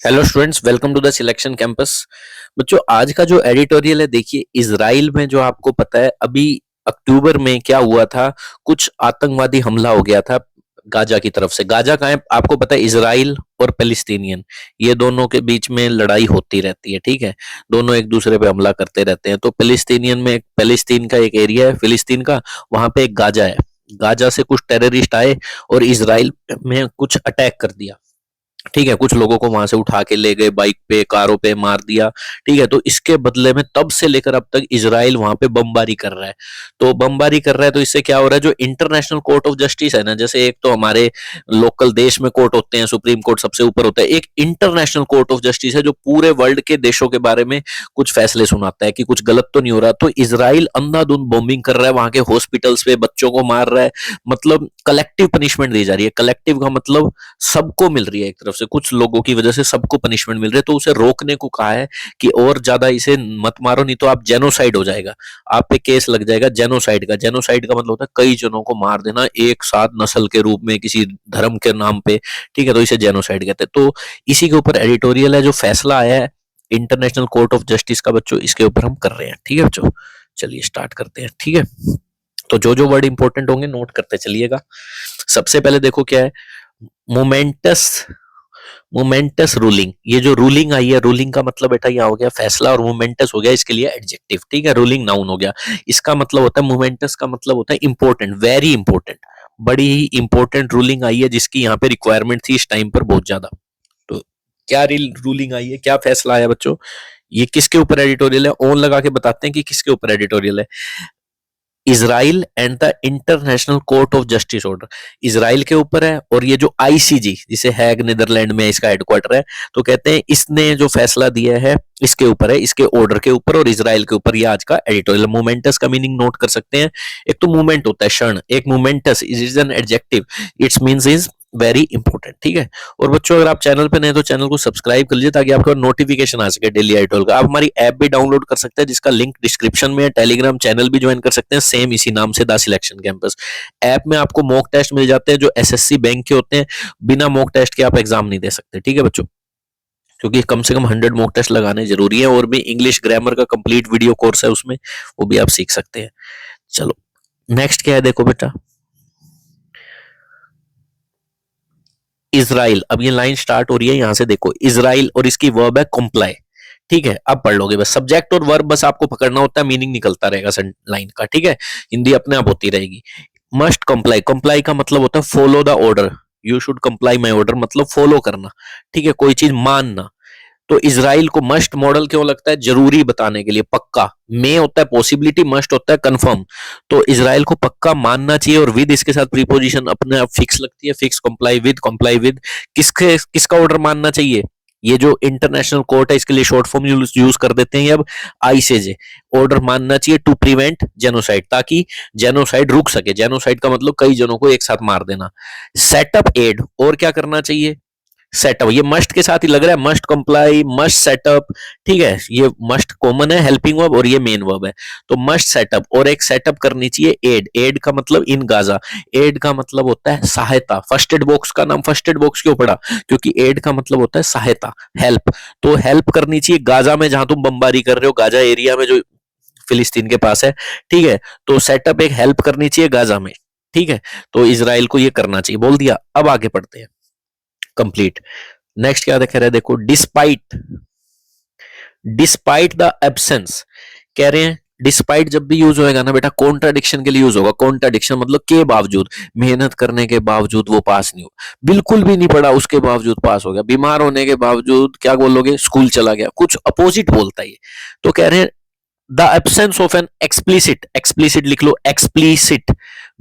Hello students, welcome to the selection campus. बच्चों, आज का जो एडिटोरियल है, देखिए इजराइल में जो आपको पता है अभी अक्टूबर में क्या हुआ था। कुछ आतंकवादी हमला हो गया था गाजा की तरफ से। गाजा कहाँ है आपको पता है? इजराइल और पैलेस्टीनियन, ये दोनों के बीच में लड़ाई होती रहती है। ठीक है, दोनों एक दूसरे पे हमला करते रहते हैं। तो पैलेस्टीनियन में पैलेस्तीन का एक एरिया है फिलिस्तीन का, वहां पे एक गाजा है। गाजा से कुछ टेररिस्ट आए और इजराइल में कुछ अटैक कर दिया। ठीक है, कुछ लोगों को वहां से उठा के ले गए, बाइक पे कारों पे मार दिया। ठीक है, तो इसके बदले में तब से लेकर अब तक इजराइल वहां पे बमबारी कर रहा है। तो बमबारी कर रहा है तो इससे क्या हो रहा है, जो इंटरनेशनल कोर्ट ऑफ जस्टिस है ना, जैसे एक तो हमारे लोकल देश में कोर्ट होते हैं, सुप्रीम कोर्ट सबसे ऊपर होता है, एक इंटरनेशनल कोर्ट ऑफ जस्टिस है जो पूरे वर्ल्ड के देशों के बारे में कुछ फैसले सुनाता है कि कुछ गलत तो नहीं हो रहा। तो इजराइल अंधाधुंध बॉम्बिंग कर रहा है, वहां के हॉस्पिटल्स पे बच्चों को मार रहा है। मतलब कलेक्टिव पनिशमेंट दी जा रही है। कलेक्टिव का मतलब सबको मिल रही है, एक तरफ से कुछ लोगों की वजह से सबको पनिशमेंट मिल रही है। तो उसे रोकने को कहा है कि और ज्यादा इसे मत मारो, नहीं तो आप जेनोसाइड हो जाएगा, आप पे केस लग जाएगा जेनोसाइड का। जेनोसाइड का मतलब होता है कई जनों को मार देना एक साथ नस्ल के रूप में किसी धर्म के नाम पे। ठीक है, तो इसे जेनोसाइड कहते हैं। तो इसी के ऊपर एडिटोरियल है, जो फैसला आया है इंटरनेशनल कोर्ट ऑफ जस्टिस का बच्चों, इसके ऊपर हम कर रहे हैं। ठीक है बच्चों, चलिए स्टार्ट करते हैं। ठीक है, तो जो जो वर्ड इंपॉर्टेंट होंगे नोट करते चलिएगा। सबसे पहले देखो क्या है, मोमेंटस। मोमेंटस रूलिंग, ये जो रूलिंग आई है, रूलिंग का मतलब बेटा यहाँ हो गया फैसला, और मोमेंटस हो गया इसके लिए एडजेक्टिव। ठीक है, रूलिंग नाउन हो गया। इसका मतलब होता है, मोमेंटस का मतलब होता है इंपॉर्टेंट, वेरी इंपॉर्टेंट, बड़ी ही इंपॉर्टेंट रूलिंग आई है जिसकी यहाँ पे रिक्वायरमेंट थी इस टाइम पर बहुत ज्यादा। तो क्या रूलिंग आई है, क्या फैसला आया बच्चों? ये किसके ऊपर एडिटोरियल है? ऑन लगा के बताते हैं कि किसके ऊपर एडिटोरियल है। Israel and the international court of justice order, Israel के ऊपर है। और ये जो आईसीजी, जिसे हैग नीदरलैंड में इसका हेडक्वार्टर है, तो कहते हैं इसने जो फैसला दिया है इसके ऊपर है, इसके ऑर्डर के ऊपर और इजराइल के ऊपर। ये आज का एडिटोरियल। मोमेंटस का मीनिंग नोट कर सकते हैं। एक तो मूवमेंट होता है क्षण, एक moments is an adjective, it's means is very important. ठीक है, और बच्चों अगर आप चैनल पे नए तो चैनल को सब्सक्राइब कर लीजिए ताकि आपको नोटिफिकेशन आ सके डेली एडिटोरियल का। आप हमारी ऐप भी डाउनलोड कर सकते हैं जिसका लिंक डिस्क्रिप्शन में है। टेलीग्राम चैनल भी ज्वाइन कर सकते हैं, सेम इसी नाम से द सिलेक्शन कैंपस। ऐप में आपको मॉक टेस्ट मिल जाते हैं जो एसएससी बैंक के होते हैं। बिना मॉक टेस्ट के आप एग्जाम नहीं दे सकते। ठीक है बच्चों, क्योंकि कम से कम 100 मॉक टेस्ट लगाने जरूरी है। और भी इंग्लिश ग्रामर का कंप्लीट वीडियो कोर्स है उसमें, वो भी आप सीख सकते हैं। चलो नेक्स्ट क्या है, देखो बेटा, इजराइल। अब ये लाइन स्टार्ट हो रही है यहां से, देखो इजराइल, और इसकी वर्ब है कंप्लाई। ठीक है, अब पढ़ लोगे बस, सब्जेक्ट और वर्ब बस आपको पकड़ना होता है, मीनिंग निकलता रहेगा लाइन का। ठीक है, हिंदी अपने आप होती रहेगी। मस्ट कंप्लाई, कंप्लाई का मतलब होता है follow the order. You should comply my order, मतलब फॉलो करना। ठीक है, कोई चीज मानना। तो इजराइल को मस्ट मॉडल क्यों लगता है? जरूरी बताने के लिए, पक्का। मे होता है पॉसिबिलिटी, मस्ट होता है कंफर्म। तो इजराइल को पक्का मानना चाहिए, और विद इसके साथ प्रीपोजिशन अपने आप फिक्स लगती है, fix, comply with, comply with. किसका ऑर्डर मानना चाहिए? ये जो इंटरनेशनल कोर्ट है इसके लिए शॉर्ट फॉर्म यूज कर देते हैं अब, आईसीजे। ऑर्डर मानना चाहिए टू प्रिवेंट जेनोसाइड, ताकि जेनोसाइड रुक सके। जेनोसाइड का मतलब कई जनों को एक साथ मार देना। सेटअप एड, और क्या करना चाहिए? सेटअप, ये मस्ट के साथ ही लग रहा है, मस्ट कंप्लाई, मस्ट सेटअप। ठीक है, ये मस्ट कॉमन है, हेल्पिंग वर्ब, और ये मेन वर्ब है। तो मस्ट सेटअप, और एक सेटअप करनी चाहिए एड। एड का मतलब इन गाजा, एड का मतलब होता है सहायता। फर्स्ट एड बॉक्स का नाम फर्स्ट एड बॉक्स क्यों पड़ा? क्योंकि एड का मतलब होता है सहायता, हेल्प। तो हेल्प करनी चाहिए गाजा में, जहां तुम बमबारी कर रहे हो, गाजा एरिया में जो फिलिस्तीन के पास है। ठीक है, तो सेटअप एक हेल्प करनी चाहिए गाजा में। ठीक है, तो इसराइल को ये करना चाहिए, बोल दिया। अब आगे पढ़ते हैं, कंप्लीट। नेक्स्ट क्या देख रहे हैं, देखो डिस्पाइट। डिस्पाइट द एब्सेंस, कह रहे हैं डिस्पाइट जब भी यूज होएगा ना बेटा, कॉन्ट्राडिक्शन के लिए यूज होगा। कॉन्ट्राडिक्शन मतलब के बावजूद, मेहनत करने के बावजूद वो पास नहीं हो, बिल्कुल भी नहीं पढ़ा उसके बावजूद पास हो गया, बीमार होने के बावजूद क्या बोलोगे, स्कूल चला गया, कुछ अपोजिट बोलता है ये। तो कह रहे हैं the absence of an explicit, explicit लिख लो, एक्सप्लिसिट,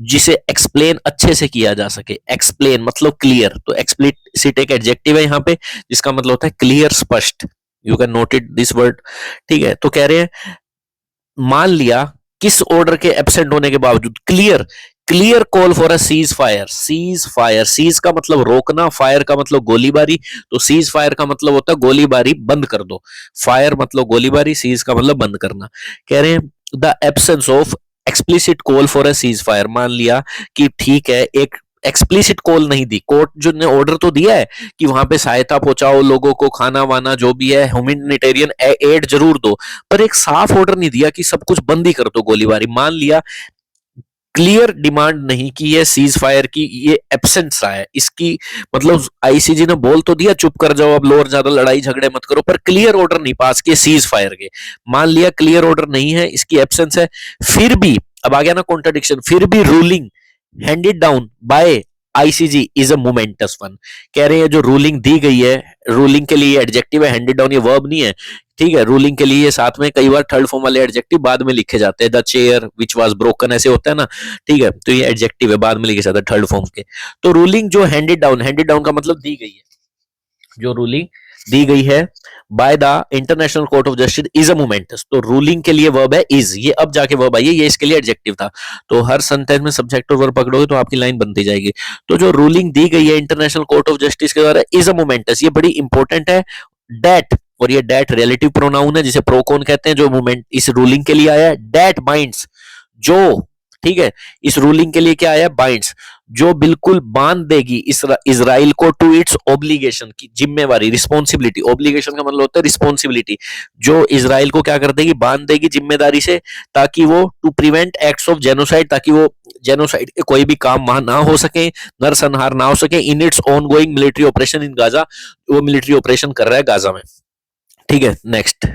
जिसे एक्सप्लेन अच्छे से किया जा सके। एक्सप्लेन मतलब क्लियर, तो एक्सप्लिसिट एक एडजेक्टिव है यहाँ पे जिसका मतलब होता है क्लियर, स्पष्ट। You can note it this word. ठीक है, तो कह रहे हैं मान लिया किस ऑर्डर के एब्सेंट होने के बावजूद, clear, clear call for a cease fire. Cease fire, cease का मतलब रोकना, फायर का मतलब गोलीबारी। तो सीज फायर का मतलब होता है गोलीबारी बंद कर दो। फायर मतलब गोलीबारी, सीज का मतलब बंद करना। कह रहे हैं the absence of explicit call for a cease fire, मान लिया कि ठीक है एक एक्सप्लिसिट कॉल नहीं दी। कोर्ट जो ने ऑर्डर तो दिया है कि वहां पे सहायता पहुंचाओ, लोगों को खाना वाना जो भी है ह्यूमैनिटेरियन एड जरूर दो, पर एक साफ ऑर्डर नहीं दिया कि सब कुछ बंद ही कर दो गोलीबारी। मान लिया क्लियर डिमांड नहीं की है सीज फायर की, ये एब्सेंस रहा है इसकी, मतलब आईसीजी ने बोल तो दिया चुप कर जाओ अब लो और ज्यादा लड़ाई झगड़े मत करो, पर क्लियर ऑर्डर नहीं पास किए सीज फायर के। मान लिया क्लियर ऑर्डर नहीं है, इसकी एब्सेंस है, फिर भी अब आ गया ना कॉन्ट्रडिक्शन, फिर भी ruling handed down by ICG is a moments one. कह रहे हैं जो रूलिंग दी गई है, रूलिंग के लिए एडजेक्टिव है, हैंडेड डाउन ये वर्ब नहीं है, ठीक है। रूलिंग के लिए साथ में कई बार थर्ड फॉर्म वाले एडजेक्टिव बाद में लिखे जाते हैं, the chair which was broken ऐसे होता है ना, ठीक है, तो ये एडजेक्टिव है बाद में लिखे जाते हैं थर्ड फॉर्म के। तो रूलिंग जो हैंडेड डाउन का मतलब दी गई है, जो रूलिंग दी गई है by the international court of justice is a moments, तो रूलिंग के लिए वर्ब है इज, ये अब जाके वर्ब आई है, ये इसके लिए एडजेक्टिव था। तो हर सेंटेंस में सब्जेक्ट और वर्ब पकड़ोगे तो आपकी लाइन बनती जाएगी। तो जो रूलिंग दी गई है इंटरनेशनल कोर्ट ऑफ जस्टिस के द्वारा इज अ मोमेंटस, ये बड़ी इंपॉर्टेंट है। डेट, और ये डेट रिलेटिव प्रोनाउन है जिसे प्रोकॉन कहते हैं, जो मोमेंट इस रूलिंग के लिए आया है। डेट बाइंड्स, जो, ठीक है, इस रूलिंग के लिए क्या आया, बाइंड्स, जो बिल्कुल बांध देगी इजराइल को टू इट्स ऑब्लिगेशन की जिम्मेवारी, रिस्पॉन्सिबिलिटी, ऑब्लिगेशन का मतलब होता है रिस्पॉन्सिबिलिटी, जो इजराइल को क्या कर देगी, बांध देगी जिम्मेदारी से, ताकि वो to prevent acts of genocide, ताकि वो जेनोसाइड के कोई भी काम वहां ना हो सके, नरसंहार ना हो सके, in its on going military operation in Gaza, वो मिलिट्री ऑपरेशन कर रहा है गाजा में, ठीक है। Next,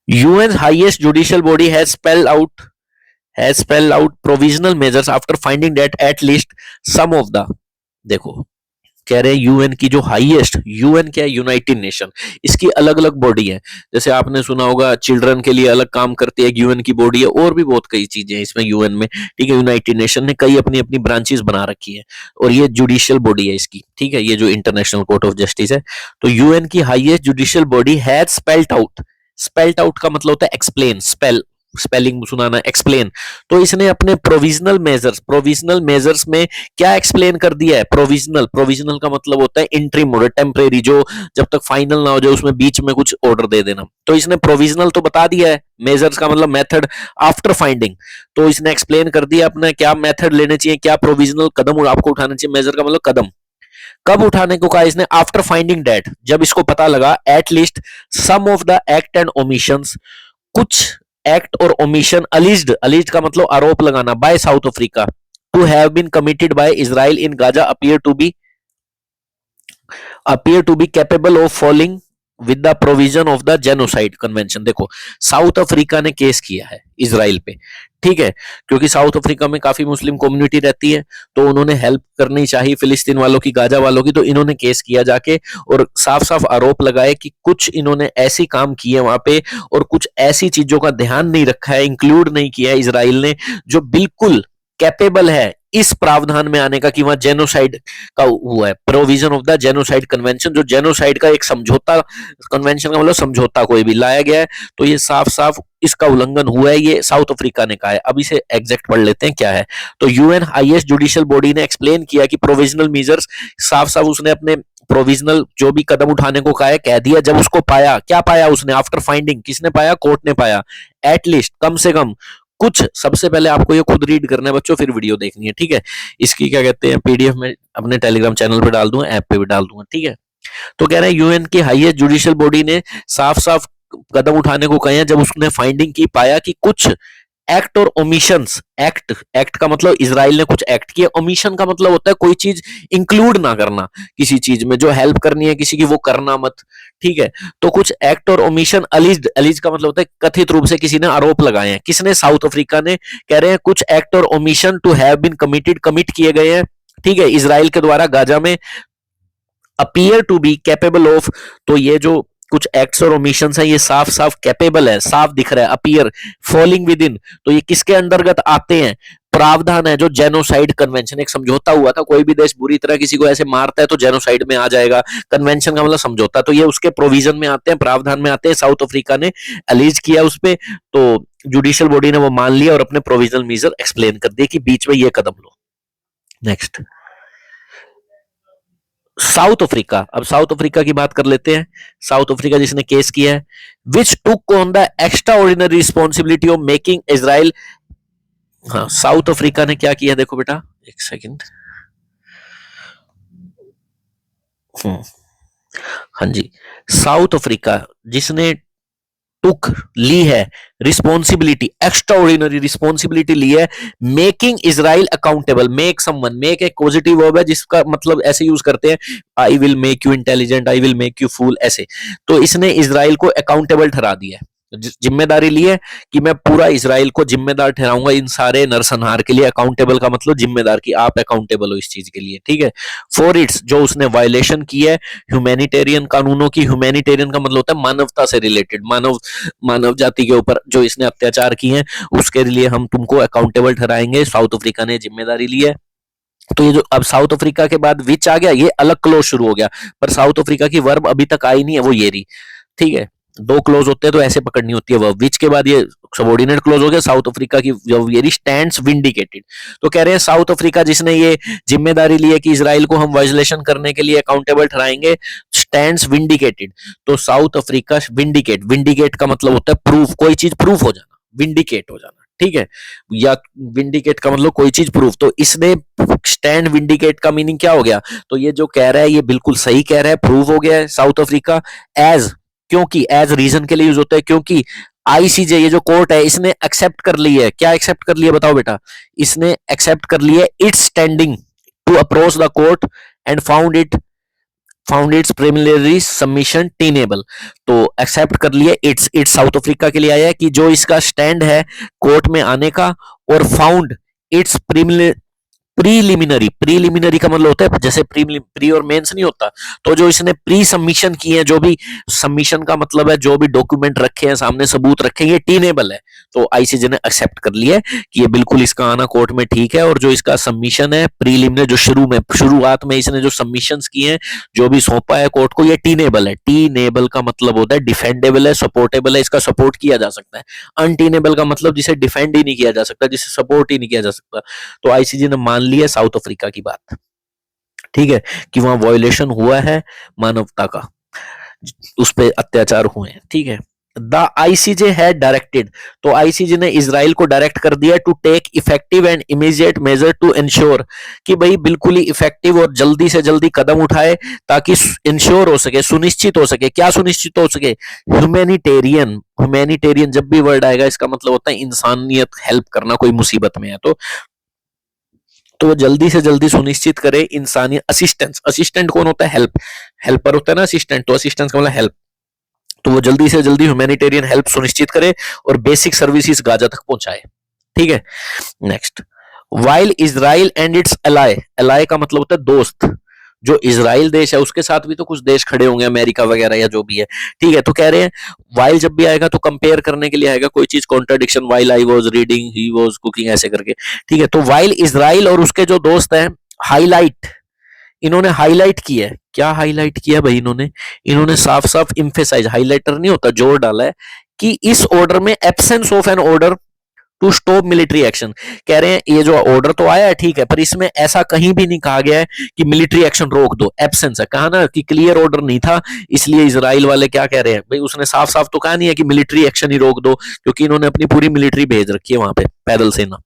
UN highest judicial body has spelled out provisional measures after finding that at least some of the, देखो कह रहे हैं यूएन की जो हाईएस्ट, यूएन क्या है, यूनाइटेड नेशन, इसकी अलग अलग बॉडी है, जैसे आपने सुना होगा चिल्ड्रन के लिए अलग काम करती है यूएन की बॉडी है, और भी बहुत कई चीजें हैं इसमें यूएन में, ठीक है। यूनाइटेड नेशन ने कई अपनी अपनी ब्रांचेस बना रखी है, और ये जुडिशियल बॉडी है इसकी, ठीक है, ये जो इंटरनेशनल कोर्ट ऑफ जस्टिस है। तो यूएन की highest judicial body has spelt out का मतलब होता है एक्सप्लेन, स्पेलिंग सुनाना, एक्सप्लेन, तो इसने अपने प्रोविजनल मेजर्स में क्या एक्सप्लेन कर दिया है, प्रोविजनल का मतलब होता है इंटरिम ऑर्डर, टेम्परेरी, जो जब तक फाइनल ना हो जाए उसमें बीच में कुछ ऑर्डर दे देना, तो इसने प्रोविजनल तो बता दिया है, मेजर्स का मतलब मेथड आफ्टर फाइंडिंग, तो इसने एक्सप्लेन कर दिया अपना क्या मेथड लेने चाहिए, क्या प्रोविजनल कदम आपको उठाना चाहिए, मेजर का मतलब कदम, कब उठाने को कहा इसने, आफ्टर फाइंडिंग डेट, जब इसको पता लगा at least some of the act and omissions, कुछ एक्ट और ओमिशन अलिज्ड का मतलब आरोप लगाना, by South Africa to have been committed by Israel in Gaza appear to be capable of falling with the provision of the genocide convention. देखो South Africa ने case किया है इजराइल पे, ठीक है, क्योंकि साउथ अफ्रीका में काफी मुस्लिम कम्युनिटी रहती है, तो उन्होंने हेल्प करनी चाहिए फिलिस्तीन वालों की, गाजा वालों की, तो इन्होंने केस किया जाके और साफ साफ आरोप लगाए कि कुछ इन्होंने ऐसी काम किए वहां पे और कुछ ऐसी चीजों का ध्यान नहीं रखा है, इंक्लूड नहीं किया है इजराइल ने, जो बिल्कुल कैपेबल है इस प्रावधान में आने का कि वहां जेनोसाइड का हुआ है, provision of the genocide convention, जो जेनोसाइड का एक समझौता, कन्वेंशन का मतलब समझौता कोई भी लाया गया है, तो ये साफ साफ इसका उल्लंघन हुआ है, ये साउथ अफ्रीका ने कहा है। अब इसे एग्जैक्ट पढ़ लेते हैं क्या है। तो यूएन हाईएस्ट जुडिशियल बॉडी ने एक्सप्लेन किया कि प्रोविजनल मेजर्स, साफ साफ उसने अपने प्रोविजनल जो भी कदम उठाने को कहा है कह दिया, जब उसको पाया, क्या पाया उसने, आफ्टर फाइंडिंग, किसने पाया, कोर्ट ने पाया, एटलीस्ट कम से कम कुछ, सबसे पहले आपको ये खुद रीड करना है बच्चों, फिर वीडियो देखनी है, ठीक है। इसकी क्या कहते हैं पीडीएफ में अपने टेलीग्राम चैनल पे डाल दूंगा, ऐप पे भी डाल दूंगा, ठीक है। तो कह रहे हैं यूएन की हाईएस्ट जुडिशियल बॉडी ने साफ साफ कदम उठाने को कहे, जब उसने फाइंडिंग की, पाया कि कुछ एक्ट और ओमिशंस, एक्ट का मतलब इजराइल ने कुछ एक्ट किया, ओमिशन का मतलब होता है कोई चीज इंक्लूड ना करना किसी चीज में, जो हेल्प करनी है किसी की वो करना मत, ठीक है। तो कुछ एक्ट और ओमिशन अलिज्ड का मतलब होता है कथित रूप से किसी ने आरोप लगाए हैं, किसने, साउथ अफ्रीका ने, कह रहे हैं कुछ एक्ट और omission to have been commit किए गए हैं, ठीक है, इजराइल के द्वारा गाजा में, appear to be capable of, तो ये जो कुछ एक्ट्स और ओमिशंस है ये साफ साफ कैपेबल है, साफ दिख रहा है, अपीयर, फॉलिंग विद इन, तो ये किसके अंतर्गत आते हैं, प्रावधान है जो जेनोसाइड कन्वेंशन, एक समझौता हुआ था, कोई भी देश बुरी तरह किसी को ऐसे मारता है तो जेनोसाइड में आ जाएगा, कन्वेंशन का मतलब समझौता, तो ये उसके प्रोविजन में आते हैं, प्रावधान में आते हैं, साउथ अफ्रीका ने अलीज किया उस पे, तो जुडिशियल बॉडी ने वो मान लिया और अपने प्रोविजनल मेजर एक्सप्लेन कर दिए कि बीच में ये कदम लो। नेक्स्ट, साउथ अफ्रीका, अब साउथ अफ्रीका की बात कर लेते हैं, साउथ अफ्रीका जिसने केस किया है, which took on the extraordinary responsibility of making Israel, हाँ साउथ अफ्रीका ने क्या किया, देखो बेटा एक सेकंड। हाँ जी, साउथ अफ्रीका जिसने टुक ली है रिस्पॉन्सिबिलिटी, एक्स्ट्रा ऑर्डिनरी रिस्पॉन्सिबिलिटी ली है, making Israel accountable. Make someone, make एक पॉजिटिव वर्ब है जिसका मतलब ऐसे यूज करते हैं, I will make you intelligent, I will make you fool, ऐसे। तो इसने इजराइल को अकाउंटेबल ठहरा दिया है, जिम्मेदारी ली है कि मैं पूरा इजराइल को जिम्मेदार ठहराऊंगा इन सारे नरसंहार के लिए। अकाउंटेबल का मतलब जिम्मेदार, की आप अकाउंटेबल हो इस चीज के लिए, ठीक है। फॉर इट्स, जो उसने वायलेशन की है ह्यूमैनिटेरियन कानूनों की। ह्यूमैनिटेरियन का मतलब होता है मानवता से रिलेटेड, मानव जाति के ऊपर जो इसने अत्याचार किए हैं उसके लिए हम तुमको अकाउंटेबल ठहराएंगे। साउथ अफ्रीका ने जिम्मेदारी ली है। तो ये जो अब साउथ अफ्रीका के बाद विच आ गया, ये अलग क्लोज शुरू हो गया, पर साउथ अफ्रीका की वर्ब अभी तक आई नहीं है, वो ये रही, ठीक है। दो क्लोज होते हैं तो ऐसे पकड़नी होती है वर्ब। विच के बाद ये सबॉर्डिनेट क्लोज हो गया, साउथ अफ्रीका की ये रही स्टैंड्स विंडिकेटेड। तो कह रहे हैं साउथ अफ्रीका जिसने ये जिम्मेदारी ली है कि इजराइल को हम वायलेशन करने के लिए अकाउंटेबल ठहराएंगे, स्टैंड्स विंडिकेटेड। तो साउथ अफ्रीका विंडिकेट, विंडिकेट का मतलब होता है प्रूफ, कोई चीज प्रूफ हो जाना, विंडिकेट हो जाना, ठीक है। या विंडिकेट का मतलब कोई चीज प्रूफ। तो इसने स्टैंड विंडिकेट का मीनिंग क्या हो गया, तो ये जो कह रहा है ये बिल्कुल सही कह रहा है, प्रूव हो गया है साउथ अफ्रीका। एज, क्योंकि, एज रीजन के लिए यूज होता है, क्योंकि आईसीजे ये जो कोर्ट है इसने एक्सेप्ट कर ली है। क्या एक्सेप्ट कर लिया बताओ बेटा, इसने एक्सेप्ट कर लिया its standing to approach the court and found its preliminary submission tenable. तो एक्सेप्ट कर लिया, इट्स साउथ अफ्रीका के लिए आया है कि जो इसका स्टैंड है कोर्ट में आने का, और फाउंड इट्स प्रीलिमिनरी, प्रीलिमिनरी का मतलब होता है जैसे प्री और मेंस नहीं होता, तो जो इसने प्री सबमिशन किए हैं, जो भी सबमिशन का मतलब है जो भी डॉक्यूमेंट रखे हैं सामने, सबूत रखे हैं, ये टीनेबल है। तो आईसीजे ने एक्सेप्ट कर लिया है कि ये बिल्कुल इसका आना कोर्ट में ठीक है, और जो इसका सबमिशन है प्रीलिमिनरी, जो शुरुआत में इसने जो सबमिशंस किए हैं, जो भी सौंपा है कोर्ट को, ये टीनेबल है। टीनेबल का मतलब होता है डिफेंडेबल है, सपोर्टेबल है, इसका सपोर्ट किया जा सकता है। अनटीनेबल का मतलब जिसे डिफेंड ही नहीं किया जा सकता, जिसे सपोर्ट ही नहीं किया जा सकता। तो आईसीजे ने मान लिया साउथ अफ्रीका की बात, ठीक है, कि वहां वायलेशन हुआ है मानवता का, उस पर अत्याचार हुए हैं, ठीक है। द आईसीजे है डायरेक्टेड, तो आईसीजे ने इजराइल को डायरेक्ट कर दिया to take effective and immediate measure to ensure, कि भाई बिल्कुल ही इफेक्टिव और जल्दी से जल्दी कदम उठाए ताकि इंश्योर हो सके, सुनिश्चित हो सके। क्या सुनिश्चित हो सके, ह्यूमैनिटेरियन, ह्यूमैनिटेरियन जब भी वर्ड आएगा इसका मतलब होता है इंसानियत, हेल्प करना, कोई मुसीबत में है तो वो जल्दी से जल्दी सुनिश्चित करे इंसानी असिस्टेंस। असिस्टेंट कौन होता है, हेल्प, हेल्पर होता है ना असिस्टेंट, तो असिस्टेंस का मतलब हेल्प। तो वो जल्दी से जल्दी ह्यूमैनिटेरियन हेल्प सुनिश्चित करे और बेसिक सर्विसेज गाजा तक पहुंचाए, ठीक है। Next, while Israel and its ally, ally का मतलब होता है दोस्त। जो इजराइल देश है उसके साथ भी तो कुछ देश खड़े होंगे, अमेरिका वगैरह या जो भी है, ठीक है। तो कह रहे हैं वाइल जब भी आएगा तो कंपेयर करने के लिए आएगा, कोई चीज contradiction, while I was reading he was cooking, ऐसे करके, ठीक है। तो वाइल इजराइल और उसके जो दोस्त हैं, हाईलाइट, इन्होंने हाईलाइट किया है। क्या हाईलाइट किया भाई इन्होंने, इन्होंने साफ साफ इम्फेसाइज, हाईलाइटर नहीं होता, जोर डाला है कि इस ऑर्डर में absence of an order to stop military action. कह रहे हैं ये जो ऑर्डर तो आया है ठीक है, पर इसमें ऐसा कहीं भी नहीं कहा गया है कि मिलिट्री एक्शन रोक दो, एब्सेंस है। कहा ना कि क्लियर ऑर्डर नहीं था, इसलिए इजराइल वाले क्या कह रहे हैं भाई, उसने साफ साफ तो कहा नहीं है कि मिलिट्री एक्शन ही रोक दो, क्योंकि इन्होंने अपनी पूरी मिलिट्री भेज रखी है वहां पे, पैदल सेना।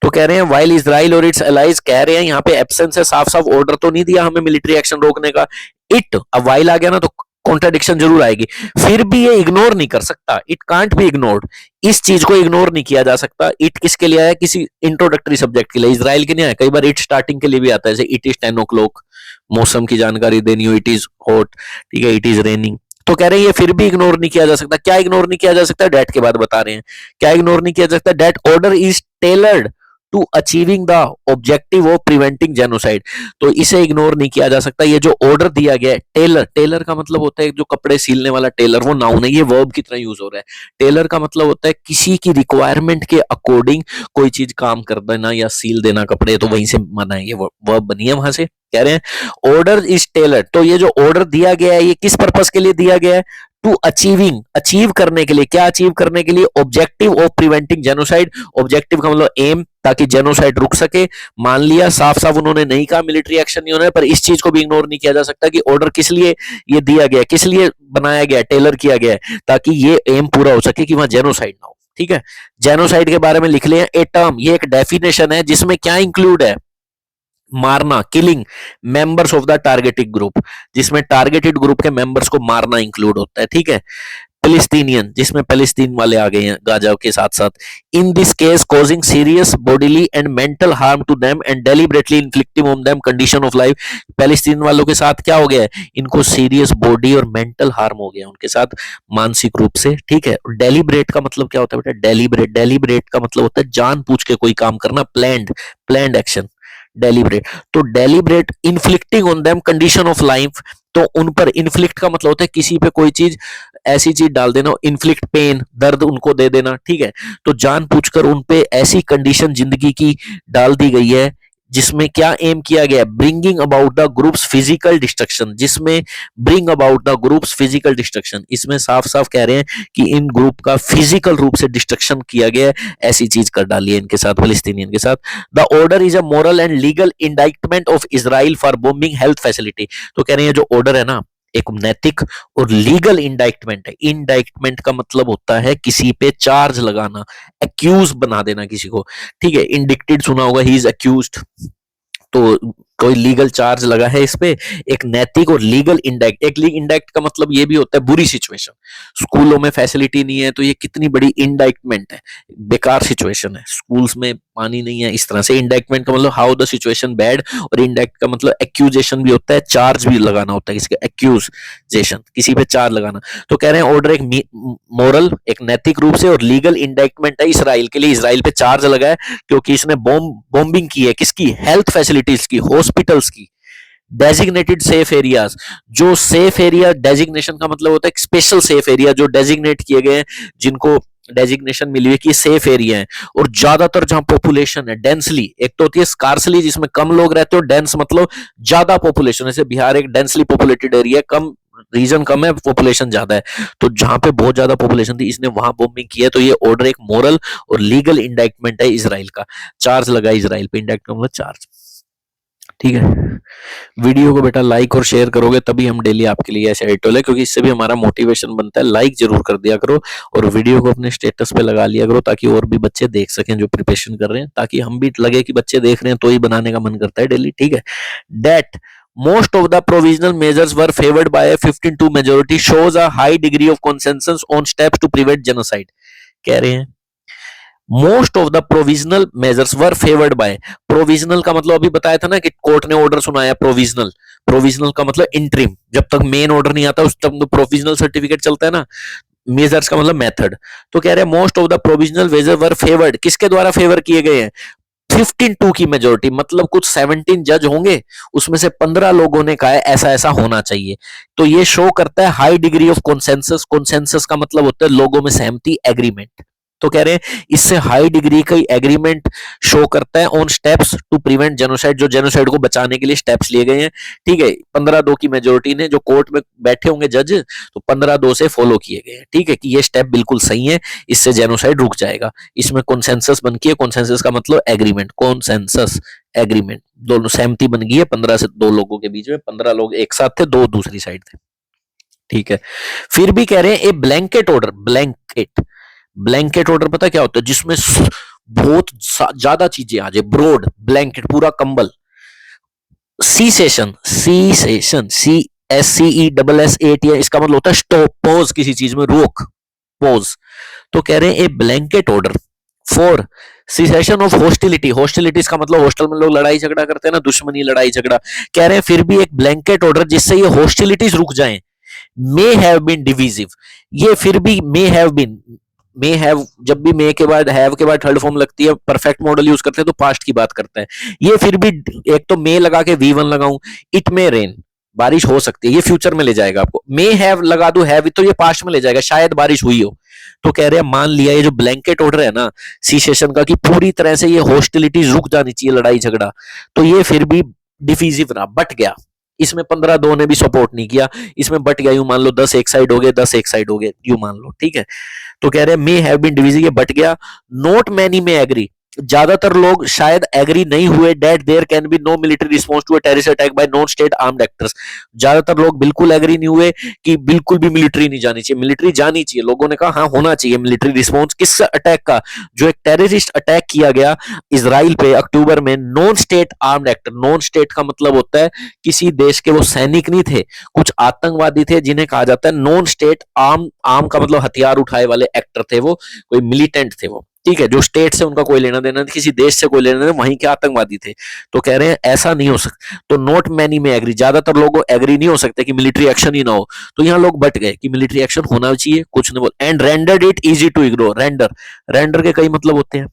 तो कह रहे हैं वाइल इजराइल और इट्स एलाइज, कह रहे हैं यहाँ पे एब्सेंस है, साफ साफ ऑर्डर तो नहीं दिया हमें मिलिट्री एक्शन रोकने का। इट, अब वाइल आ गया ना तो कॉन्ट्राडिक्शन जरूर आएगी, फिर भी ये इग्नोर नहीं कर सकता, इट कांट बी इग्नोर्ड, इस चीज को इग्नोर नहीं किया जा सकता। इट किसके लिए आया, किसी इंट्रोडक्टरी सब्जेक्ट के लिए, इजराइल के नहीं आया। कई बार इट स्टार्टिंग के लिए भी आता है, जैसे इट इज 10 o'clock, मौसम की जानकारी देनी हो, इट इज हॉट, ठीक है, इट इज रेनिंग। तो कह रहे हैं ये फिर भी इग्नोर नहीं किया जा सकता। क्या इग्नोर नहीं किया जा सकता, डेट के बाद बता रहे हैं क्या इग्नोर नहीं किया जा सकता, that order is tailored to achieving the objective of preventing genocide. तो इसे इग्नोर नहीं किया जा सकता। ये जो ऑर्डर दिया गया है, टेलर, टेलर का मतलब होता है जो कपड़े सीलने वाला टेलर, वो नाउन है, ये वर्ब की तरह यूज हो रहा है। टेलर का मतलब होता है किसी की रिक्वायरमेंट के अकॉर्डिंग कोई चीज काम कर देना या सील देना कपड़े, तो वहीं से माना है, ये वर्ब बनी है वहां से। कह रहे हैं ऑर्डर इज टेलर, तो ये जो ऑर्डर दिया गया है ये किस पर्पस के लिए दिया गया है, टू अचीविंग, अचीव करने के लिए। क्या अचीव करने के लिए, objective of preventing genocide, objective का मतलब एम, ताकि जेनोसाइड रुक सके। मान लिया, साफ साफ उन्होंने नहीं कहा मिलिट्री एक्शन नहीं होना है, पर इस चीज को भी इग्नोर नहीं किया जा सकता कि ऑर्डर किस लिए ये दिया गया, किस लिए बनाया गया, टेलर किया गया है, ताकि ये एम पूरा हो सके कि वहां जेनोसाइड ना हो, ठीक है। जेनोसाइड के बारे में लिख लिया, ए टर्म, ये एक डेफिनेशन है जिसमें क्या इंक्लूड है, मारना, killing members of the targeted group, जिसमें टारगेटेड ग्रुप के मेंबर्स को मारना इंक्लूड होता है, ठीक है। फिलिस्तीनियन, जिसमें फिलिस्तीन वाले आ गए हैं गाजा के साथ साथ, in this case causing serious bodily and mental harm to them and deliberately inflicting on them condition of life. Palestine वालों के साथ क्या हो गया है, इनको सीरियस बॉडी और मेंटल हार्म हो गया उनके साथ मानसिक रूप से, ठीक है। डेलिबरेट का मतलब क्या होता है बेटा, डेलिबरेट, डेलिबरेट का मतलब होता है जानबूझ के कोई काम करना, प्लान्ड, प्लान्ड एक्शन, डेलिबरेट। तो deliberate inflicting on them condition of life, तो उन पर इन्फ्लिक्ट का मतलब होता है किसी पे कोई चीज, ऐसी चीज डाल देना, इन्फ्लिक्ट पेन, दर्द उनको दे देना, ठीक है। तो जानबूझकर उन पे ऐसी कंडीशन जिंदगी की डाल दी गई है जिसमें क्या एम किया गया है, bringing about the group's physical destruction, जिसमें bring about the group's physical destruction, इसमें साफ साफ कह रहे हैं कि इन ग्रुप का फिजिकल रूप से डिस्ट्रक्शन किया गया है, ऐसी चीज कर डाली है इनके साथ, फिलिस्तीनियन के साथ। The order is a moral and legal indictment of Israel for bombing health facility. तो कह रहे हैं जो ऑर्डर है ना, एक नैतिक और लीगल इंडाइटमेंट है। इंडाइटमेंट का मतलब होता है किसी पे चार्ज लगाना, एक्यूज बना देना किसी को, ठीक है। इंडिक्टेड सुना होगा, ही इज अक्यूज्ड, तो कोई लीगल चार्ज लगा है इस पे। एक नैतिक और लीगल इंडाइक्ट, एक लीगल इंडाइक्ट का मतलब ये भी होता है बुरी सिचुएशन, स्कूलों में फैसिलिटी नहीं है तो ये कितनी बड़ी इंडाइटमेंट है, बेकार सिचुएशन है, स्कूल्स में पानी नहीं है, इस तरह से। इंडाइटमेंट का मतलब हाउ द सिचुएशन बैड, और इंडाइक्ट का मतलब एक्यूजेशन भी होता है, चार्ज भी लगाना होता है किसी का, एक्यूजेशन, किसी पे चार्ज लगाना। तो कह रहे हैं ऑर्डर एक मोरल, एक नैतिक रूप से, और लीगल इंडाइटमेंट है इसराइल के लिए, इसराइल पे चार्ज लगा है क्योंकि इसने बॉम्बिंग की है, किसकी, हेल्थ फैसिलिटीज की, हॉस्पिटल्स की। डेजिग्नेटेड सेफ एरियाज, जो सेफ एरिया, डेजिग्नेशन का मतलब होता है स्पेशल सेफ एरिया, जो डेजिग्नेट किए गए हैं, जिनको डेजिग्नेशन मिली है कि सेफ एरिया है। और ज्यादातर जहां पॉपुलेशन है, डेंसली, एक तो होती है स्कार्सली जिसमें कम लोग रहते हो, डेंस मतलब ज्यादा पॉपुलेशन, जैसे बिहार एक डेंसली पॉपुलेटेड एरिया है, कम रीजन कम है, पॉपुलेशन ज्यादा है, तो जहां पे बहुत ज्यादा पॉपुलेशन थी इसने वहां बॉम्बिंग की है। तो ये ऑर्डर एक मोरल और लीगल इंडाइटमेंट है इसराइल का, चार्ज लगा इसराइल पे, इंडाइट का मतलब चार्ज, ठीक है। वीडियो को बेटा लाइक और शेयर करोगे तभी हम डेली आपके लिए ऐसे एडिटोरियल है, क्योंकि इससे भी हमारा मोटिवेशन बनता है। लाइक जरूर कर दिया करो और वीडियो को अपने स्टेटस पे लगा लिया करो ताकि और भी बच्चे देख सकें जो प्रिपरेशन कर रहे हैं, ताकि हम भी लगे कि बच्चे देख रहे हैं तो ही बनाने का मन करता है डेली, ठीक है। That most of the provisional measures were favored by a 15-2 majority shows a high degree of consensus on steps to prevent genocide। कह रहे हैं most of the provisional measures were favoured by, provisional का मतलब अभी बताया था ना कि कोर्ट ने ऑर्डर सुनाया प्रोविजनल, प्रोविजनल का मतलब इंटरिम, जब तक मेन ऑर्डर नहीं आता उस तक तो प्रोविजनल सर्टिफिकेट चलता है ना। मेजर्स का मतलब मेथड, तो कह रहे हैं most of the provisional measure were favoured, किसके द्वारा फेवर किए गए हैं, 15-2 की मेजोरिटी, मतलब कुछ 17 जज होंगे, उसमें से 15 लोगों ने कहा है ऐसा ऐसा होना चाहिए। तो ये शो करता है high degree of consensus, consensus का मतलब होता है लोगों में सहमति, एग्रीमेंट। तो कह रहे हैं इससे हाई डिग्री का एग्रीमेंट शो करता है on steps to prevent genocide, जो जेनोसाइड को बचाने के लिए स्टेप्स लिए गए हैं, ठीक है। 15-2 की मेजोरिटी ने, जो कोर्ट में बैठे होंगे जज, तो 15-2 से फॉलो किए गए हैं, ठीक है, कि ये स्टेप बिल्कुल सही है, इससे जेनोसाइड रुक जाएगा। इसमें कॉन्सेंसस बन गई है, कॉन्सेंसस का मतलब एग्रीमेंट, कॉन्सेंसस एग्रीमेंट, दोनों सहमति बन गई है 15 से 2 लोगों के बीच में, 15 लोग एक साथ थे, 2 दूसरी साइड थे, ठीक है। फिर भी कह रहे हैं a blanket order, blanket, blanket order पता क्या होता है, जिसमें बहुत ज्यादा चीजें आ जाए, ब्रॉड ब्लैंकेट, पूरा कंबल। सीसेशन, सीसेशन, CSCESSAT, इसका मतलब होता है स्टॉप, पॉज, किसी चीज में रोक, पॉज। तो कह रहे हैं a blanket order for cessation of hostility, hostilities का मतलब हॉस्टल में लोग लड़ाई झगड़ा करते हैं ना, दुश्मनी लड़ाई झगड़ा, कह रहे हैं फिर भी एक ब्लैंकेट ऑर्डर जिससे ये हॉस्टिलिटीज रुक जाएं, मे हैव बीन डिविजिव, ये फिर भी may have been, may have, जब भी मे के बाद हैव के बाद थर्ड फॉर्म लगती है, परफेक्ट मॉडल यूज करते हैं तो पास्ट की बात करता है। ये फिर भी, एक तो मे लगा के V1 लगाऊं, इट मे रेन, बारिश हो सकती है, ये फ्यूचर में ले जाएगा आपको। मे हैव लगा दो हैव, तो ये पास्ट में ले जाएगा, शायद बारिश हुई हो। तो कह रहे हैं मान लिया ये जो ब्लैंकेट ऑर्डर है ना सीसेशन का, कि पूरी तरह से ये हॉस्टिलिटीज रुक जानी चाहिए, लड़ाई झगड़ा, तो ये फिर भी डिफीजिव रहा, बट गया। इसमें 15-2 ने भी सपोर्ट नहीं किया, इसमें बट गया, यूं मान लो 10 एक साइड हो गए, 10 एक साइड हो गए, यूं मान लो, ठीक है। तो कह रहे हैं मे हैव बीन डिविजिव, ये बट गया। नॉट मैनी में एग्री, ज्यादातर लोग शायद एग्री नहीं हुए that there can be no military response to a terrorist attack by non state armed actors. ज्यादातर लोग बिल्कुल एग्री नहीं हुए कि बिल्कुल भी मिलिट्री नहीं जानी चाहिए, मिलिट्री जानी चाहिए। लोगों ने कहा हाँ होना चाहिए मिलिट्री रिस्पांस। किस अटैक का? जो एक टेररिस्ट अटैक किया गया इसराइल पे अक्टूबर में, non state armed actor. Non state का मतलब होता है किसी देश के वो सैनिक नहीं थे, कुछ आतंकवादी थे जिन्हें कहा जाता है नॉन स्टेट आर्म। आर्म का मतलब हथियार उठाए वाले एक्टर थे वो, कोई मिलिटेंट थे वो, ठीक है, जो स्टेट से उनका कोई लेना देना नहीं, किसी देश से कोई लेना देना, वहीं के आतंकवादी थे। तो कह रहे हैं ऐसा नहीं हो सकता। तो नॉट मैनी में एग्री, ज्यादातर लोग एग्री नहीं हो सकते कि मिलिट्री एक्शन ही ना हो। तो यहाँ लोग बट गए कि मिलिट्री एक्शन होना चाहिए, कुछ नहीं बोल। And rendered it easy to ignore. Render, render के कई मतलब होते हैं।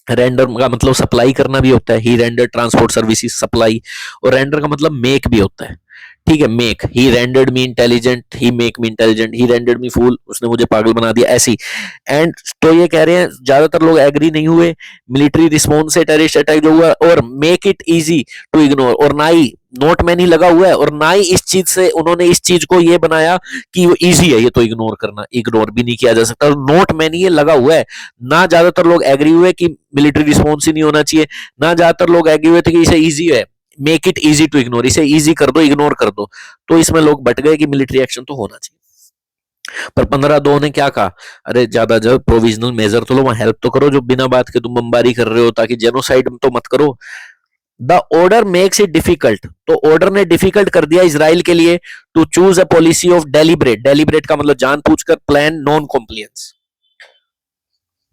रेंडर का मतलब सप्लाई करना भी होता है, ही रेंडर ट्रांसपोर्ट सर्विसेज सप्लाई। और रेंडर का मतलब मेक भी होता है, ठीक है, मेक। ही रेंडर्ड मी इंटेलिजेंट, ही मेक मी इंटेलिजेंट, ही रेंडर्ड मी फूल, उसने मुझे पागल बना दिया, ऐसी। एंड तो ये कह रहे हैं ज्यादातर लोग एग्री नहीं हुए मिलिट्री रिस्पॉन्स से टेररिस्ट अटैक जो हुआ, और make it easy to ignore, और ना ही नोट मैनी लगा हुआ है, और ना ही इस चीज से उन्होंने इस चीज को ये बनाया कि वो इजी है ये तो इग्नोर करना, इग्नोर भी नहीं किया जा सकता। नोट मैनी ये लगा हुआ है। ना ज्यादातर लोग एग्री हुए कि मिलिट्री रिस्पॉन्स ही नहीं होना चाहिए, ना ज्यादातर लोग एग्री हुए थे कि इसे इजी है, make it easy to ignore, इसे इजी कर दो, इग्नोर कर दो। तो इसमें लोग बट गए कि मिलिट्री एक्शन तो होना चाहिए। पर 15-2 ने क्या कहा? अरे ज्यादा जब प्रोविजनल मेजर तो लो, वहां हेल्प तो करो, जो बिना बात के तुम बमबारी कर रहे हो, ताकि जेनोसाइड तो मत करो। The order makes it difficult, तो ऑर्डर ने डिफिकल्ट कर दिया इसराइल के लिए to choose a policy of deliberate. Deliberate का मतलब जानबूझकर, प्लान, नॉन कॉम्प्लियंस।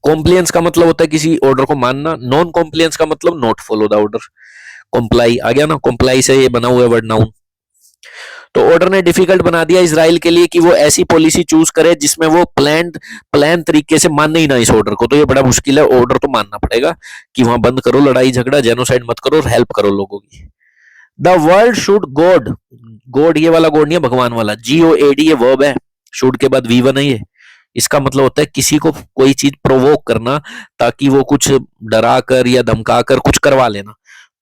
कॉम्प्लियंस का मतलब होता है किसी ऑर्डर को मानना, नॉन कॉम्प्लियंस का मतलब not follow the order. Comply आ गया ना, कॉम्प्लाई से ये बना हुआ है वर्ड नाउन। तो ऑर्डर ने डिफिकल्ट बना दिया इसराइल के लिए कि वो ऐसी पॉलिसी चूज करे जिसमें वो प्लान तरीके से माने ही ना इस ऑर्डर को। तो ये बड़ा मुश्किल है, ऑर्डर तो मानना पड़ेगा कि वहां बंद करो लड़ाई झगड़ा, जेनोसाइड मत करो और हेल्प करो लोगों की। The world should God, God ये वाला गॉड नहीं है, भगवान वाला, GOAD ये वर्ब है, शुड के बाद V1 है ये। इसका मतलब होता है किसी को कोई चीज प्रोवोक करना, ताकि वो कुछ डरा कर या धमका कर कुछ करवा लेना।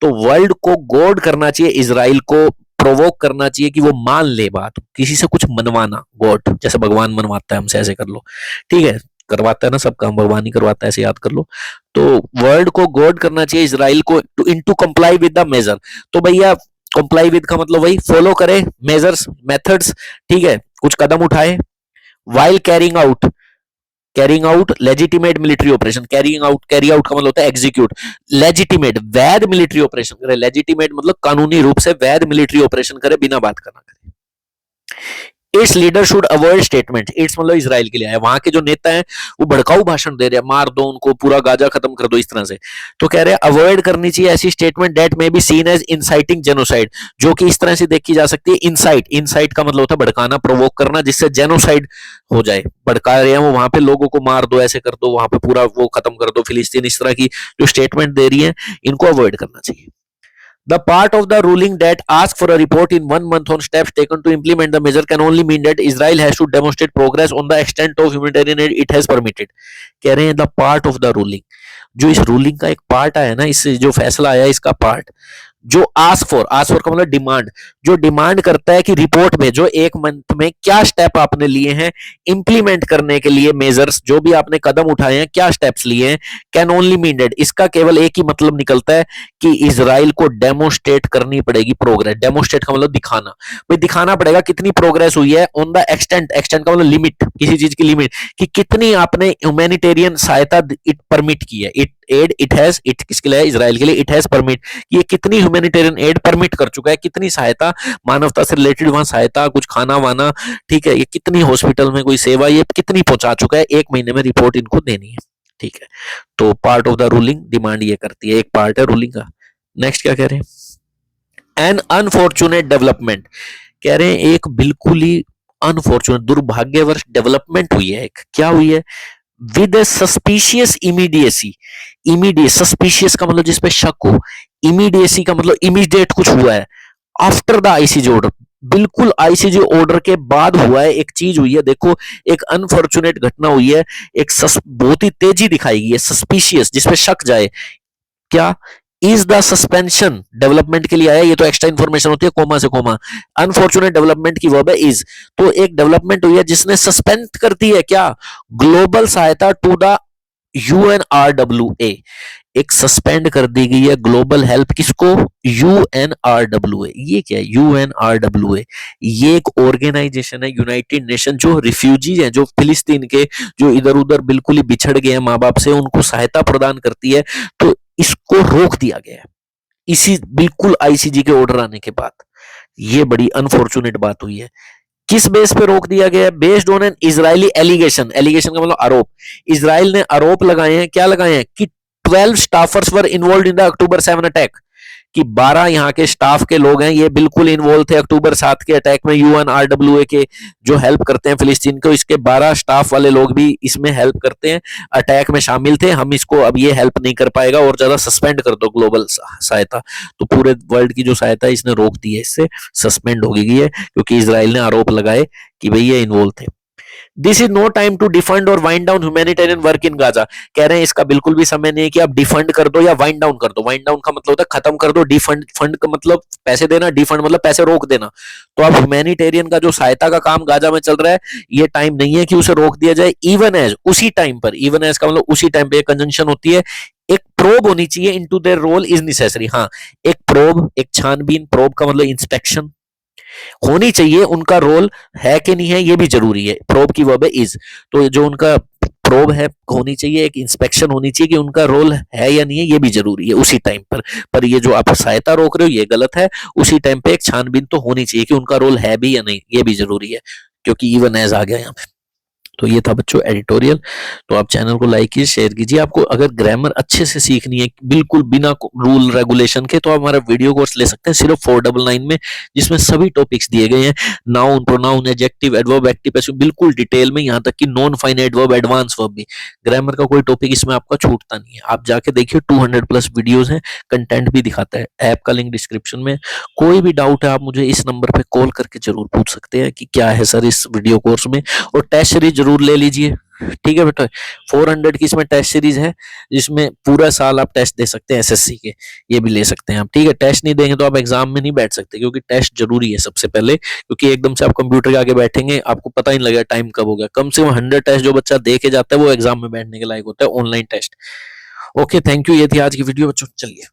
तो वर्ल्ड को गॉड करना चाहिए, इसराइल को प्रोवोक करना चाहिए कि वो मान ले बात, किसी से कुछ मनवाना। गॉड जैसे भगवान मनवाता है हमसे, ऐसे कर लो, ठीक है, करवाता है ना सब काम, भगवान ही करवाता है, ऐसे याद कर लो। तो वर्ल्ड को गॉड करना चाहिए इसराइल को to comply with the measure. तो भैया कंप्लाई विद का मतलब वही फॉलो करे मेजर्स, मेथड्स, ठीक है, कुछ कदम उठाए। While carrying out legitimate military operation. Carry out का मतलब होता है एग्जीक्यूट। लेजिटिमेट वैध मिलिट्री ऑपरेशन करे, लेजिटिमेट मतलब कानूनी रूप से वैध मिलिट्री ऑपरेशन करे, बिना बात करना करे। It's leader should avoid statement. It's मतलब इसराइल के लिए है, वहां के जो नेता हैं वो भड़काऊ भाषण दे रहे हैं, मार दो उनको, पूरा गाजा खत्म कर दो, इस तरह से। तो कह रहे हैं अवॉइड करनी चाहिए ऐसी statement that may be seen as inciting genocide, जो कि इस तरह से देखी जा सकती है। इंसाइट का मतलब होता है भड़काना, प्रोवोक करना, जिससे जेनोसाइड हो जाए। भड़का रहे हैं वो वहां पे लोगों को, मार दो, ऐसे कर दो, वहां पे पूरा वो खत्म कर दो फिलिस्तीन, इस तरह की जो स्टेटमेंट दे रही है, इनको अवॉइड करना चाहिए। The part of the ruling that asks for a report in 1 month on steps taken to implement the measure can only mean that Israel has to demonstrate progress on the extent of humanitarian aid it has permitted. कह रहे हैं the part of the ruling, जो इस ruling का एक part आया ना, इससे जो फैसला आया इसका पार्ट, जो आस्क फॉर का मतलब डिमांड, जो डिमांड करता है कि रिपोर्ट में जो 1 मंथ में क्या स्टेप आपने लिए हैं इंप्लीमेंट करने के लिए, मेजर्स जो भी आपने कदम उठाए हैं, क्या स्टेप्स लिए हैं, कैन ओनली मीन डेट, इसका केवल एक ही मतलब निकलता है कि इसराइल को डेमोस्ट्रेट करनी पड़ेगी प्रोग्रेस। डेमोस्ट्रेट का मतलब दिखाना, भाई दिखाना पड़ेगा कितनी प्रोग्रेस हुई है ऑन द एक्सटेंट। एक्सटेंट का मतलब लिमिट, किसी चीज की लिमिट, कि कितनी आपने ह्यूमैनिटेरियन सहायता इट परमिट की है। इट किसके लिए? इसराइल के लिए। इट हैज परमिट, ये कितनी ह्यूमैनिटेरियन एड परमिट कर चुका है, कितनी सहायता, मानवता से रिलेटेड वहां सहायता, कुछ खाना वाना, ठीक है, ये कितनी हॉस्पिटल में कोई सेवा ये कितनी पहुंचा चुका है, 1 महीने में रिपोर्ट इनको देनी है, ठीक है। तो part of the ruling demand ये करती है, एक पार्ट है रूलिंग का। नेक्स्ट क्या कह रहे हैं? एन अनफॉर्चुनेट डेवलपमेंट, कह रहे हैं एक बिल्कुल ही अनफॉर्चुनेट, दुर्भाग्यवश डेवलपमेंट हुई है। एक क्या हुई है? With suspicious immediacy. सस्पिशियस का मतलब जिसपे शक हो, इमीडिएसी का मतलब इमीडिएट कुछ हुआ है। आफ्टर द आईसीजे ऑर्डर, बिल्कुल आईसीजे ऑर्डर के बाद हुआ है, एक चीज हुई है। देखो एक अनफॉर्चुनेट घटना हुई है, एक बहुत ही तेजी दिखाई गई है, सस्पिशियस जिसपे शक जाए। क्या? इज द सस्पेंशन, डेवलपमेंट के लिए आया, ये तो एक्स्ट्रा इंफॉर्मेशन होती है, कोमा से कोमा। अनफॉर्चुनेट डेवलपमेंट की वर्ब है इज। तो एक डेवलपमेंट हुई है जिसने सस्पेंड कर दी है क्या? ग्लोबल सहायता टू द UNRWA एक सस्पेंड कर दी गई है ग्लोबल हेल्प किसको? UNRWA। ये क्या है UNRWA? ये एक ऑर्गेनाइजेशन है यूनाइटेड नेशन जो रिफ्यूजीज हैं, जो फिलिस्तीन के, जो इधर उधर बिल्कुल ही बिछड़ गए हैं माँ बाप से, उनको सहायता प्रदान करती है। तो इसको रोक दिया गया है इसी बिल्कुल आईसीजी के ऑर्डर आने के बाद। ये बड़ी अनफॉर्चुनेट बात हुई है। किस बेस पे रोक दिया गया है? Based on an Israeli allegation. Allegation का मतलब आरोप। इजराइल ने आरोप लगाए हैं, क्या लगाए हैं कि 12 staffers were involved in the October 7 attack, कि 12 यहाँ के स्टाफ के लोग हैं ये बिल्कुल इन्वॉल्व थे अक्टूबर 7 के अटैक में। यूएनआरडब्ल्यूए के जो हेल्प करते हैं फिलिस्तीन को, इसके 12 स्टाफ वाले लोग भी इसमें हेल्प करते हैं, अटैक में शामिल थे। हम इसको अब ये हेल्प नहीं कर पाएगा और ज्यादा सस्पेंड कर दो ग्लोबल सहायता। तो पूरे वर्ल्ड की जो सहायता है इसने रोक दी है, इससे सस्पेंड हो गई है क्योंकि इसराइल ने आरोप लगाए कि भाई ये इन्वॉल्व थे। This is no time to defund और wind down humanitarian work in Gaza. कह रहे हैं इसका बिल्कुल भी समय नहीं है कि आप डिफंड कर दो या वाइंड डाउन कर दो। वाइंड डाउन का मतलब होता है खत्म कर दो, डिफंड, फंड का मतलब पैसे देना, डिफंड मतलब पैसे रोक देना। तो अब ह्यूमैनिटेरियन का जो सहायता का काम गाजा में चल रहा है, ये टाइम नहीं है कि उसे रोक दिया जाए। इवन एज, उसी टाइम पर, इवन एज का मतलब उसी टाइम पे कंजंक्शन होती है, एक प्रोब होनी चाहिए into their role is necessary. हाँ, एक प्रोब, एक छानबीन, प्रोब का मतलब इंस्पेक्शन होनी चाहिए, उनका रोल है कि नहीं है ये भी जरूरी है। प्रोब की वर्ब है इज, तो जो उनका प्रोब है होनी चाहिए, एक इंस्पेक्शन होनी चाहिए कि उनका रोल है या नहीं है, ये भी जरूरी है उसी टाइम पर ये जो आप सहायता रोक रहे हो ये गलत है। उसी टाइम पे एक छानबीन तो होनी चाहिए कि उनका रोल है भी या नहीं, ये भी जरूरी है, क्योंकि इवन एज आ गया यहाँ पे। तो ये था बच्चों एडिटोरियल। तो आप चैनल को लाइक कीजिए, शेयर कीजिए। आपको अगर ग्रामर अच्छे से सीखनी है बिल्कुल बिना रूल रेगुलेशन के, तो आप हमारा वीडियो कोर्स ले सकते हैं सिर्फ 499 में, जिसमें सभी टॉपिक्स दिए गए हैं। Noun, pronoun, adjective, adverb, active passive, बिल्कुल डिटेल में, यहाँ तक कि non finite verb, advance verb भी। ग्रामर का कोई टॉपिक इसमें आपका छूटता नहीं है। आप जाके देखिए 200 प्लस वीडियोस हैं, कंटेंट भी दिखाता है। ऐप का लिंक डिस्क्रिप्शन में। कोई भी डाउट है आप मुझे इस नंबर पे कॉल करके जरूर पूछ सकते हैं कि क्या है सर इस वीडियो कोर्स में। और टेस्ट सीरीज जरूर ले लीजिए, ठीक है बेटा। 400 की इसमें टेस्ट सीरीज है, जिसमें पूरा साल आप टेस्ट दे सकते हैं एसएससी के, ये भी ले सकते हैं आप, ठीक है। टेस्ट नहीं देंगे तो आप एग्जाम में नहीं बैठ सकते, क्योंकि टेस्ट जरूरी है सबसे पहले, क्योंकि एकदम से आप कंप्यूटर के आगे बैठेंगे आपको पता ही नहीं लगेगा टाइम कब हो गया। कम से कम 100 टेस्ट जो बच्चा दे के जाता है वो एग्जाम में बैठने के लायक होता है, online test. Okay, thank you. ये थी आज की वीडियो बच्चों, चलिए।